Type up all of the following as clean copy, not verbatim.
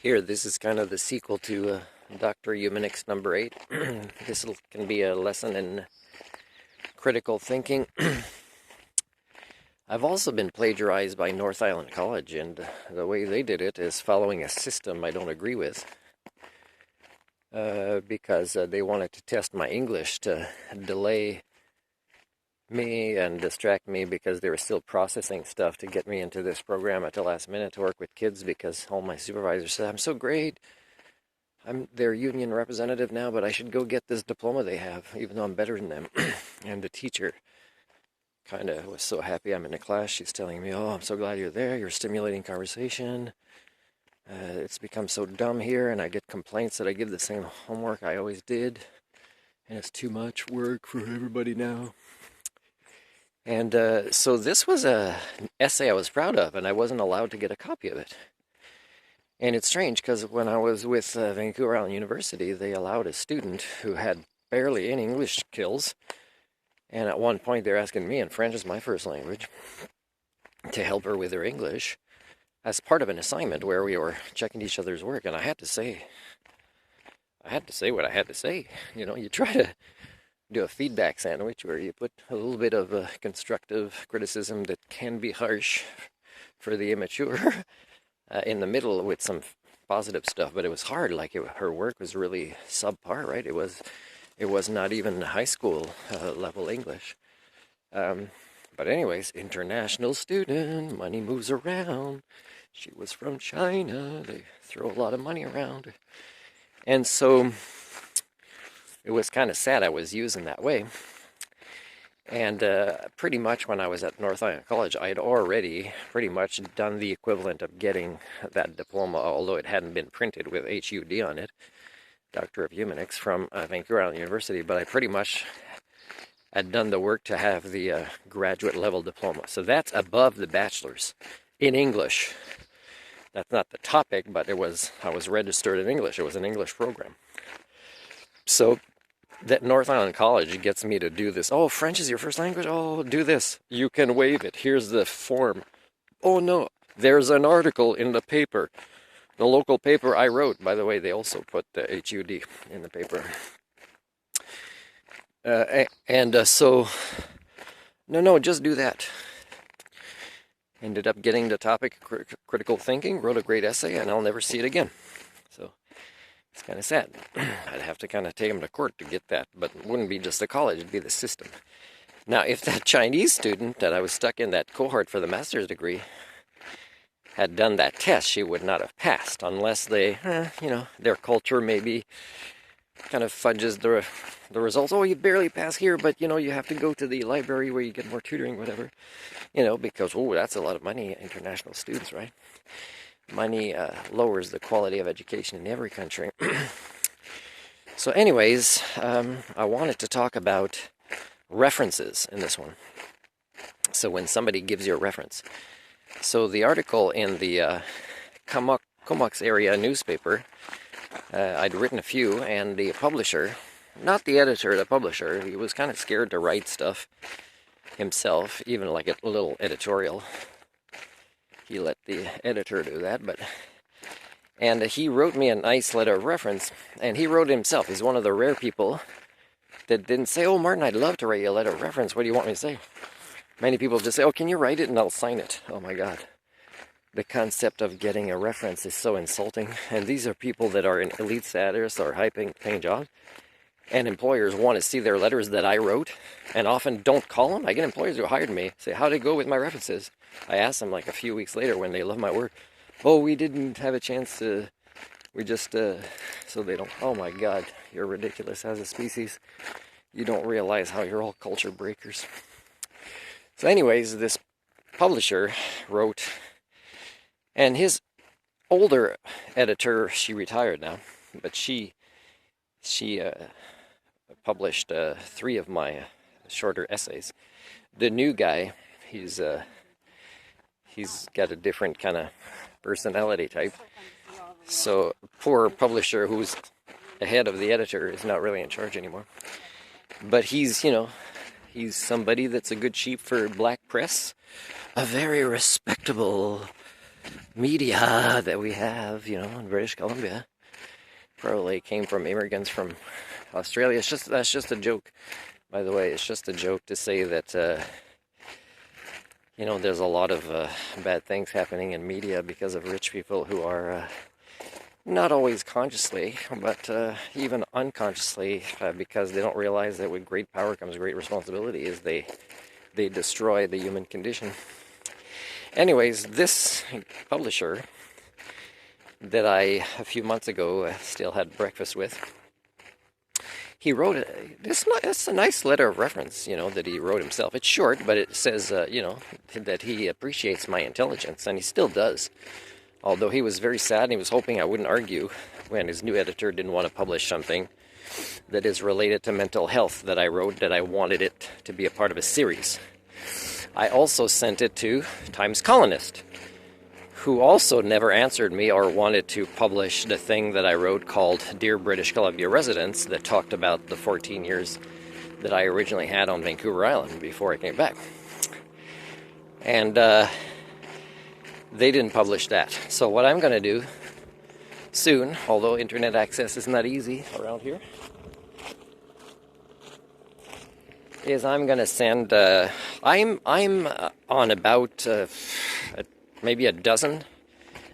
Here, this is kind of the sequel to Dr. Humanics number 8. This can be a lesson in critical thinking. I've also been plagiarized by North Island College, and the way they did it is following a system I don't agree with. Because they wanted to test my English to delay me and distract me because they were still processing stuff to get me into this program at the last minute to work with kids, because all my supervisors said, I'm so great. I'm their union representative now, but I should go get this diploma they have, even though I'm better than them. And the teacher kind of was so happy I'm in the class. She's telling me, oh, I'm so glad you're there. You're stimulating conversation. It's become so dumb here, and I get complaints that I give the same homework I always did. And it's too much work for everybody now. And so this was an essay I was proud of, and I wasn't allowed to get a copy of it. And it's strange, because when I was with Vancouver Island University, they allowed a student who had barely any English skills, and at one point they're asking me, and French is my first language, to help her with her English as part of an assignment where we were checking each other's work. And I had to say what I had to say. You know, you try to do a feedback sandwich where you put a little bit of constructive criticism that can be harsh for the immature in the middle with some positive stuff. But it was hard. Like, her work was really subpar, right? It was not even high school level English. But anyways, international student, money moves around. She was from China. They throw a lot of money around. And so it was kind of sad I was using that way. And pretty much when I was at North Island College, I had already pretty much done the equivalent of getting that diploma, although it hadn't been printed with HUD on it, Doctor of Humanics, from Vancouver Island University. But I pretty much had done the work to have the graduate level diploma. So that's above the bachelor's in English. That's not the topic, but I was registered in English. It was an English program. So that North Island College gets me to do this. Oh, French is your first language? Oh, do this. You can waive it. Here's the form. Oh, no. There's an article in the paper. The local paper I wrote. By the way, they also put the HUD in the paper. So, no, just do that. Ended up getting the topic critical thinking, wrote a great essay, and I'll never see it again. So it's kind of sad. I'd have to kind of take him to court to get that, but it wouldn't be just the college, it'd be the system. Now, if that Chinese student that I was stuck in that cohort for the master's degree had done that test, she would not have passed, unless they, their culture maybe kind of fudges the results. Oh, you barely pass here, but, you have to go to the library where you get more tutoring, whatever. Because, that's a lot of money, international students, right? Money lowers the quality of education in every country. So anyways, I wanted to talk about references in this one. So when somebody gives you a reference. So the article in the Comox area newspaper, I'd written a few, and the publisher, not the editor, the publisher, he was kind of scared to write stuff himself, even like a little editorial. He let the editor do that, and he wrote me a nice letter of reference, and he wrote it himself. He's one of the rare people that didn't say, oh, Martin, I'd love to write you a letter of reference. What do you want me to say? Many people just say, oh, can you write it, and I'll sign it. Oh, my God. The concept of getting a reference is so insulting, and these are people that are in elite status or high-paying jobs, and employers want to see their letters that I wrote, and often don't call them. I get employers who hired me, say, how'd it go with my references? I ask them like a few weeks later when they love my work. Oh, we didn't have a chance to, we just, so they don't, oh my God, you're ridiculous as a species. You don't realize how you're all culture breakers. So anyways, this publisher wrote, and his older editor, she retired now, but she published 3 of my shorter essays. The new guy, he's got a different kind of personality type. So poor publisher who's ahead of the editor is not really in charge anymore. But he's somebody that's a good sheep for black press. A very respectable media that we have, in British Columbia probably came from immigrants from Australia. That's just a joke, by the way. It's just a joke to say that there's a lot of bad things happening in media because of rich people who are not always consciously, but even unconsciously, because they don't realize that with great power comes great responsibility, is they destroy the human condition. Anyways, this publisher that I, a few months ago, still had breakfast with, he wrote it's a nice letter of reference, that he wrote himself. It's short, but it says, that he appreciates my intelligence, and he still does. Although he was very sad, and he was hoping I wouldn't argue when his new editor didn't want to publish something that is related to mental health that I wrote, that I wanted it to be a part of a series. I also sent it to Times Colonist, who also never answered me or wanted to publish the thing that I wrote called Dear British Columbia Residents, that talked about the 14 years that I originally had on Vancouver Island before I came back. And they didn't publish that. So what I'm going to do soon, although internet access is not easy around here, is I'm going to send, I'm on about maybe a dozen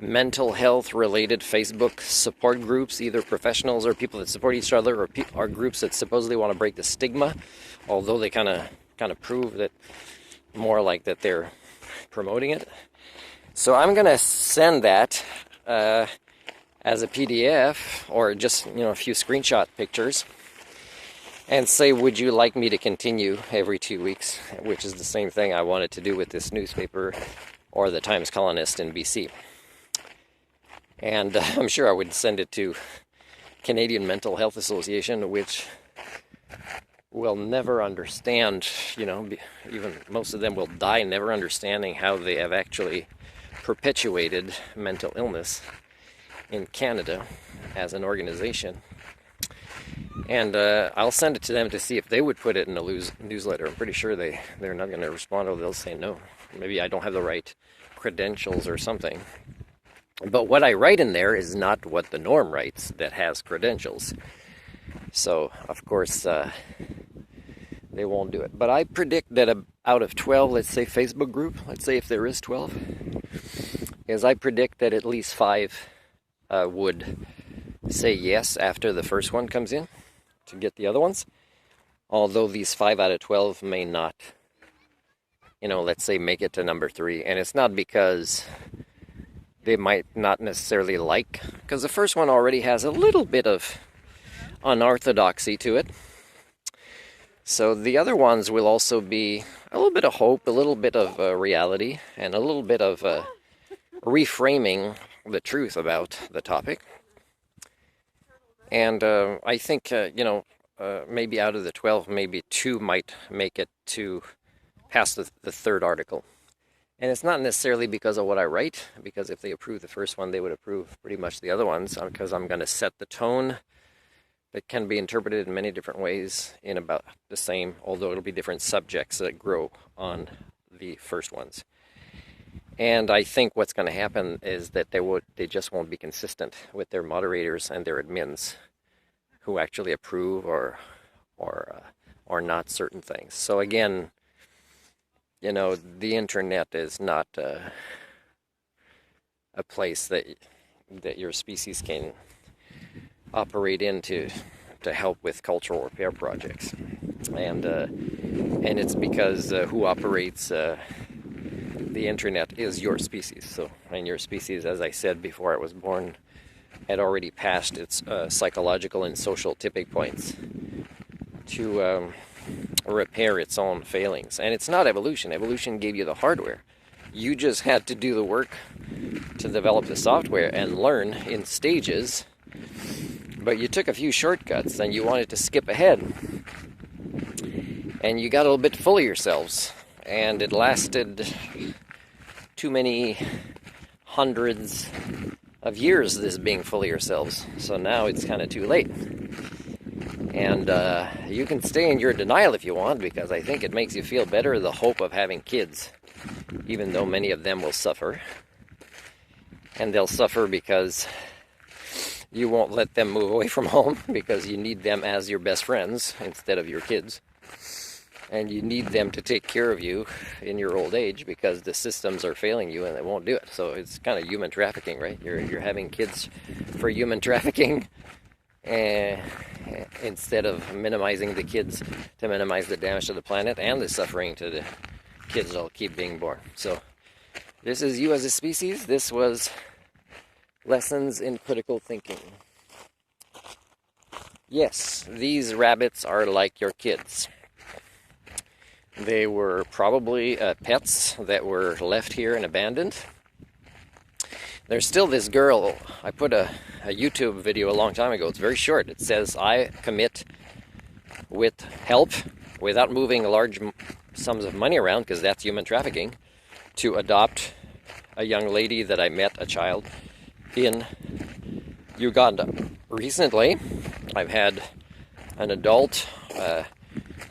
mental health related Facebook support groups, either professionals or people that support each other, or groups that supposedly want to break the stigma, although they kind of prove that more like that they're promoting it. So I'm going to send that as a PDF, or just a few screenshot pictures, and say, would you like me to continue every 2 weeks, which is the same thing I wanted to do with this newspaper or the Times Colonist in BC. And I'm sure I would send it to Canadian Mental Health Association, which will never understand, even most of them will die never understanding how they have actually perpetuated mental illness in Canada as an organization. And I'll send it to them to see if they would put it in a newsletter. I'm pretty sure they're not going to respond, or they'll say no. Maybe I don't have the right credentials or something. But what I write in there is not what the norm writes that has credentials. So, of course, they won't do it. But I predict that out of 12, let's say Facebook group, let's say if there is 12, is I predict that at least 5 would say yes after the first one comes in to get the other ones. Although these 5 out of 12 may not, let's say make it to number 3. And it's not because they might not necessarily like, because the first one already has a little bit of unorthodoxy to it. So the other ones will also be a little bit of hope, a little bit of reality, and a little bit of reframing the truth about the topic. And I think, maybe out of the 12, maybe 2 might make it to past the third article. And it's not necessarily because of what I write, because if they approve the first one, they would approve pretty much the other ones, because I'm going to set the tone that can be interpreted in many different ways in about the same, although it'll be different subjects that grow on the first ones. And I think what's going to happen is that they just won't be consistent with their moderators and their admins who actually approve or not certain things. So again, the internet is not a place that your species can operate into to help with cultural repair projects, and it's because who operates the internet is your species. So, and your species, as I said before it was born, had already passed its psychological and social tipping points to repair its own failings. And it's not evolution. Evolution gave you the hardware. You just had to do the work to develop the software and learn in stages. But you took a few shortcuts and you wanted to skip ahead. And you got a little bit full of yourselves. And it lasted too many hundreds of years, this being full of yourselves. So now it's kind of too late. And you can stay in your denial if you want, because I think it makes you feel better, the hope of having kids, even though many of them will suffer. And they'll suffer because you won't let them move away from home because you need them as your best friends instead of your kids. And you need them to take care of you in your old age because the systems are failing you and they won't do it. So it's kind of human trafficking, right? You're having kids for human trafficking instead of minimizing the kids to minimize the damage to the planet and the suffering to the kids that'll keep being born. So this is you as a species. This was Lessons in Critical Thinking. Yes, these rabbits are like your kids. They were probably pets that were left here and abandoned. There's still this girl. I put a YouTube video a long time ago. It's very short. It says, I commit with help, without moving large sums of money around, because that's human trafficking, to adopt a young lady that I met, a child, in Uganda. Recently, I've had an adult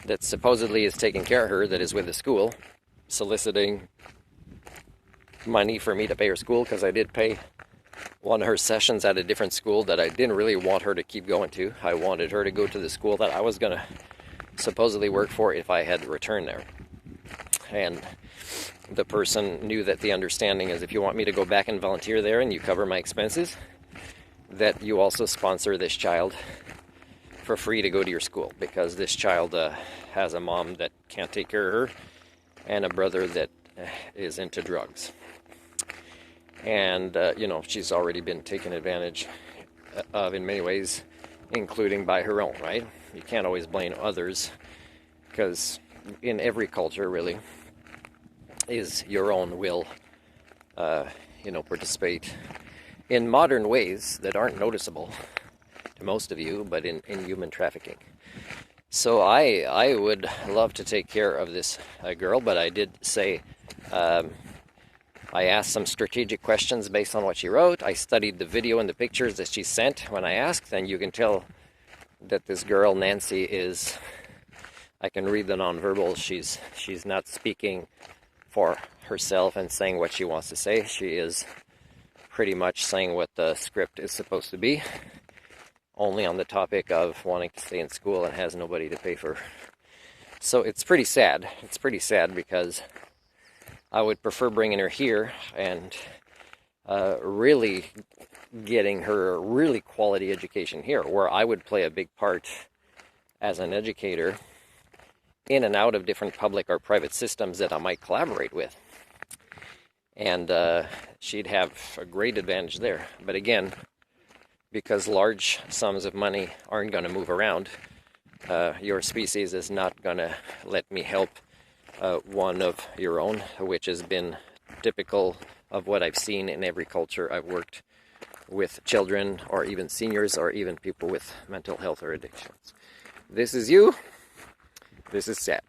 that supposedly is taking care of her, that is with the school, soliciting money for me to pay her school, because I did pay one of her sessions at a different school that I didn't really want her to keep going to. I wanted her to go to the school that I was going to supposedly work for if I had to return there. And the person knew that the understanding is, if you want me to go back and volunteer there and you cover my expenses, that you also sponsor this child for free to go to your school, because this child has a mom that can't take care of her and a brother that is into drugs. And, she's already been taken advantage of in many ways, including by her own, right? You can't always blame others, because in every culture, really, is your own will, participate in modern ways that aren't noticeable to most of you, but in human trafficking. So I would love to take care of this girl, but I did say, I asked some strategic questions based on what she wrote. I studied the video and the pictures that she sent when I asked, and you can tell that this girl, Nancy, is, I can read the nonverbal. She's not speaking for herself and saying what she wants to say. She is pretty much saying what the script is supposed to be, only on the topic of wanting to stay in school and has nobody to pay for. So it's pretty sad. It's pretty sad, because I would prefer bringing her here and really getting her a really quality education here, where I would play a big part as an educator in and out of different public or private systems that I might collaborate with. And she'd have a great advantage there. But again, because large sums of money aren't going to move around, your species is not going to let me help one of your own, which has been typical of what I've seen in every culture I've worked with, children or even seniors or even people with mental health or addictions. This is you. This is sad.